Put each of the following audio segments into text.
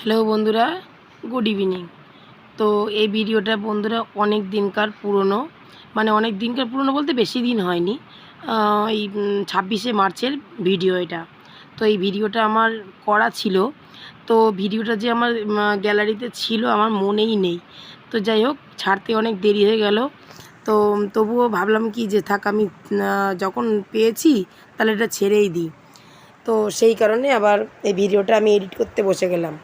Hello বন্ধুরা, good evening. তো এই ভিডিওটা বন্ধুরা অনেক দিনকার পুরনো, মানে অনেক দিনকার পুরনো বলতে বেশি দিন হয়নি। এই 26শে মার্চের ভিডিও এটা। তো এই ভিডিওটা আমার করা ছিল। তো ভিডিওটা যে আমার গ্যালারিতে ছিল আমার মনেই নেই। তো যাই হোক, ছাড়তে অনেক দেরি হয়ে গেল। তো তবুও ভাবলাম কি যে থাক, আমি যখন পেয়েছি তাহলে এটা ছেড়েই দিই। তো সেই কারণে আবার এই ভিডিওটা আমি এডিট করতে বসে গেলাম।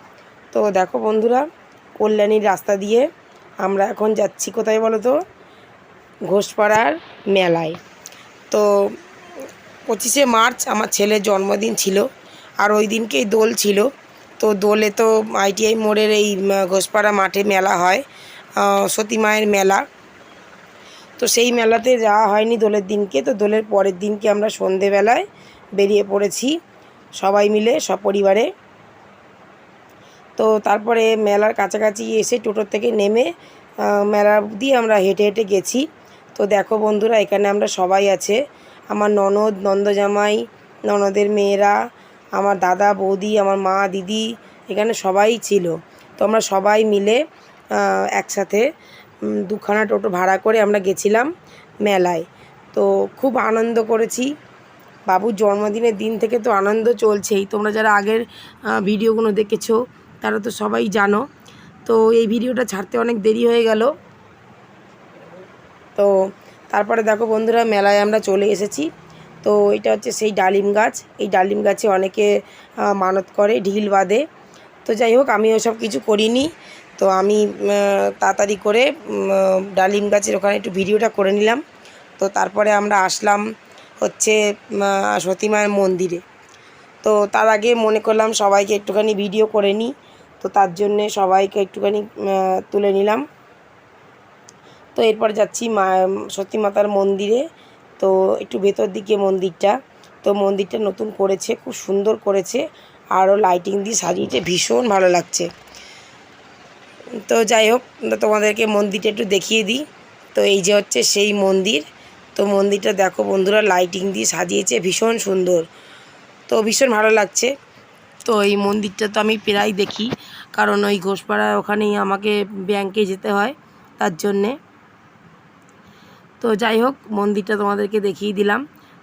তো দেখো বন্ধুরা, কল্যাণীর রাস্তা দিয়ে আমরা এখন যাচ্ছি কোথায় বলো তো? ঘোষপাড়ার মেলায়। তো 25শে মার্চ আমার ছেলের জন্মদিন ছিল, আর ওই দিনকেই দোল ছিল। তো দোলে তো আইটিআই মোড়ের এই ঘোষপাড়া মাঠে মেলা হয়, সতী মায়ের মেলা। তো সেই মেলাতে যাওয়া হয়নি দোলের দিনকে। তো দোলের পরের দিনকে আমরা সন্ধেবেলায় বেরিয়ে পড়েছি সবাই মিলে সপরিবারে। তো তারপরে মেলার কাছাকাছি এসে টোটোর থেকে নেমে মেলা দিয়ে আমরা হেঁটে হেঁটে গেছি। তো দেখো বন্ধুরা, এখানে আমরা সবাই আছে, আমার ননদ, নন্দজামাই, ননদের মেয়েরা, আমার দাদা বৌদি, আমার মা দিদি, এখানে সবাই ছিল। তো আমরা সবাই মিলে একসাথে দুখানা টোটো ভাড়া করে আমরা গেছিলাম মেলায়। তো খুব আনন্দ করেছি। বাবুর জন্মদিনের দিন থেকে তো আনন্দ চলছেই। তোমরা যারা আগের ভিডিওগুলো দেখেছো তারা তো সবাই জানো। তো এই ভিডিওটা ছাড়তে অনেক দেরি হয়ে গেল। তো তারপরে দেখো বন্ধুরা, মেলায় আমরা চলে এসেছি। তো এটা হচ্ছে সেই ডালিম গাছ। এই ডালিম গাছে অনেকে মানত করে, ঢিল বাঁধে। তো যাই হোক, আমি ওসব কিছু করিনি। তো আমি তাড়াতাড়ি করে ডালিম গাছের ওখানে একটু ভিডিওটা করে নিলাম। তো তারপরে আমরা আসলাম হচ্ছে সতী মায়ের মন্দিরে। তো তার আগে মনে করলাম সবাইকে একটুখানি ভিডিও করে নিই। তো তার জন্যে সবাইকে একটুখানি তুলে নিলাম। তো এরপর যাচ্ছি সতী মাতার মন্দিরে। তো একটু ভেতর দিকে মন্দিরটা। তো মন্দিরটা নতুন করেছে, খুব সুন্দর করেছে, আরও লাইটিং দিয়ে সাজিয়েছে, ভীষণ ভালো লাগছে। তো যাই হোক, তোমাদেরকে মন্দিরটা একটু দেখিয়ে দিই। তো এই যে হচ্ছে সেই মন্দির। তো মন্দিরটা দেখো বন্ধুরা, লাইটিং দিয়ে সাজিয়েছে, ভীষণ সুন্দর। তো ভীষণ ভালো লাগছে। তো এই মন্দিরটা তো আমি প্রায় দেখি, কারণ ওই ঘোষপাড়ার ওখানেই আমাকে ব্যাংকে যেতে হয়, তার জন্যে। তো যাই হোক, মন্দিরটা তোমাদেরকে দেখিয়ে দিলাম।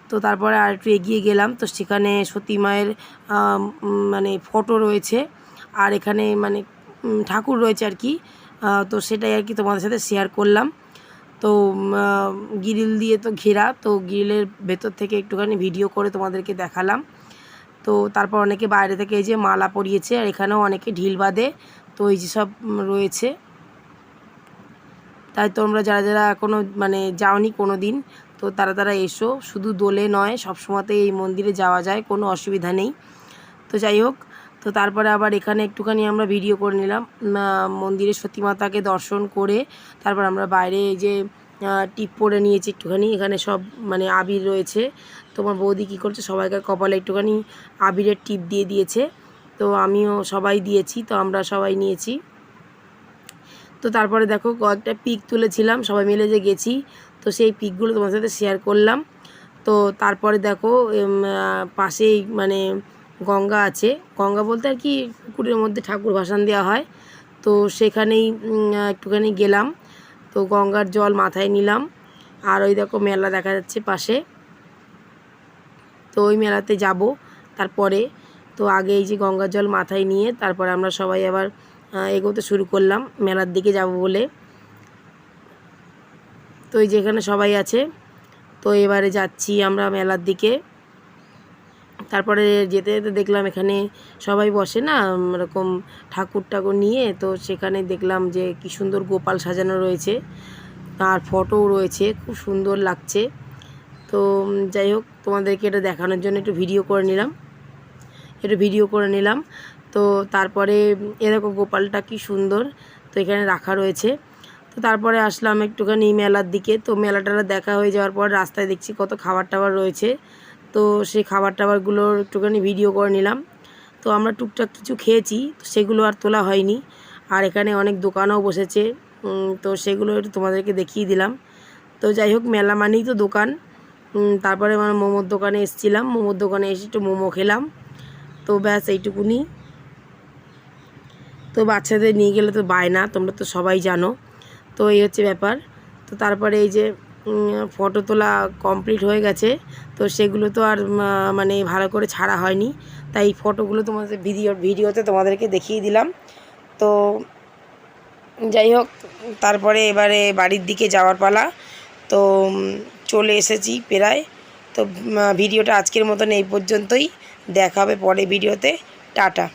তো তারপরে আর একটু এগিয়ে গেলাম। তো সেখানে সতী মায়ের মানে ফটো রয়েছে, আর এখানে মানে ঠাকুর রয়েছে আর কি। তো সেটাই আর কি তোমাদের সাথে শেয়ার করলাম। তো গ্রিল দিয়ে তো ঘেরা, তো গ্রিলের ভেতর থেকে একটুখানি ভিডিও করে তোমাদেরকে দেখালাম। তো তারপর অনেকে বাইরে থেকে এই যে মালা পরিয়েছে, আর এখানেও অনেকে ঢিল বাঁধে। তো এই যে সব রয়েছে। তাই তোমরা যারা যারা এখনও মানে যাওনি কোনো দিন, তো তারা এসো। শুধু দোলে নয়, সব সময়তেই এই মন্দিরে যাওয়া যায়, কোনো অসুবিধা নেই। তো যাই হোক, তো তারপরে আবার এখানে একটুখানি আমরা ভিডিও করে নিলাম। মন্দিরে সতী মাতাকে দর্শন করে তারপর আমরা বাইরে এই যে টিপ পরে নিয়েছি একটুখানি। এখানে সব মানে আবির রয়েছে। তোমার বৌদি কী করছে, সবাইকার কপালে একটুখানি আবিরের টিপ দিয়ে দিয়েছে। তো আমিও সবাই দিয়েছি, তো আমরা সবাই নিয়েছি। তো তারপরে দেখো কয়েকটা পিক তুলেছিলাম সবাই মিলে যে গেছি। তো সেই পিকগুলো তোমার সাথে শেয়ার করলাম। তো তারপরে দেখো পাশেই মানে গঙ্গা আছে। গঙ্গা বলতে আর কি পুকুরের মধ্যে ঠাকুর ভাসান দেওয়া হয়। তো সেখানেই একটুখানি গেলাম। তো গঙ্গার জল মাথায় নিলাম। আর ওই দেখো মেলা দেখা যাচ্ছে পাশে। তো ওই মেলাতে যাব তারপরে। তো আগে এই যে গঙ্গার জল মাথায় নিয়ে তারপরে আমরা সবাই আবার এগোতে শুরু করলাম মেলার দিকে যাব বলে। তো এই যেখানে সবাই আছে, তো এবারে যাচ্ছি আমরা মেলার দিকে। তারপরে যেতে যেতে দেখলাম এখানে সবাই বসে না এরকম ঠাকুর নিয়ে। তো সেখানে দেখলাম যে কি সুন্দর গোপাল সাজানো রয়েছে, আর ফটোও রয়েছে, খুব সুন্দর লাগছে। তো যাই হোক, তোমাদেরকে এটা দেখানোর জন্য একটু ভিডিও করে নিলাম। তো তারপরে এরকম গোপালটা কি সুন্দর, তো এখানে রাখা রয়েছে। তো তারপরে আসলাম একটুখানি মেলার দিকে। তো মেলাটা দেখা হয়ে যাওয়ার পর রাস্তায় দেখছি কত খাবার টাবার রয়েছে। তো সেই খাবার টাবারগুলোর একটুখানি ভিডিও করে নিলাম। তো আমরা টুকটাক কিছু খেয়েছি, তো সেগুলো আর তোলা হয়নি। আর এখানে অনেক দোকানও বসেছে, তো সেগুলো একটু তোমাদেরকে দেখিয়ে দিলাম। তো যাই হোক, মেলা মানেই তো দোকান। তারপরে আমার মোমোর দোকানে এসেছিলাম, মোমোর দোকানে এসে একটু মোমো খেলাম। তো ব্যাস এইটুকুনি। তো বাচ্চাদের নিয়ে গেলে তো বায়না, তোমরা তো সবাই জানো। তো এই হচ্ছে ব্যাপার। তো তারপরে এই যে ফটো তোলা কমপ্লিট হয়ে গেছে, তো সেগুলো তো আর মানে ভালো করে ছাড়া হয়নি, তাই ফটোগুলো তোমাদের ভিডিওতে তোমাদেরকে দেখিয়ে দিলাম। তো যাই হোক, তারপরে এবারে বাড়ির দিকে যাওয়ার পালা। তো চলে এসেছি প্রায়। তো ভিডিওটা আজকের মতন এই পর্যন্তই, দেখা হবে পরে ভিডিওতে। টাটা।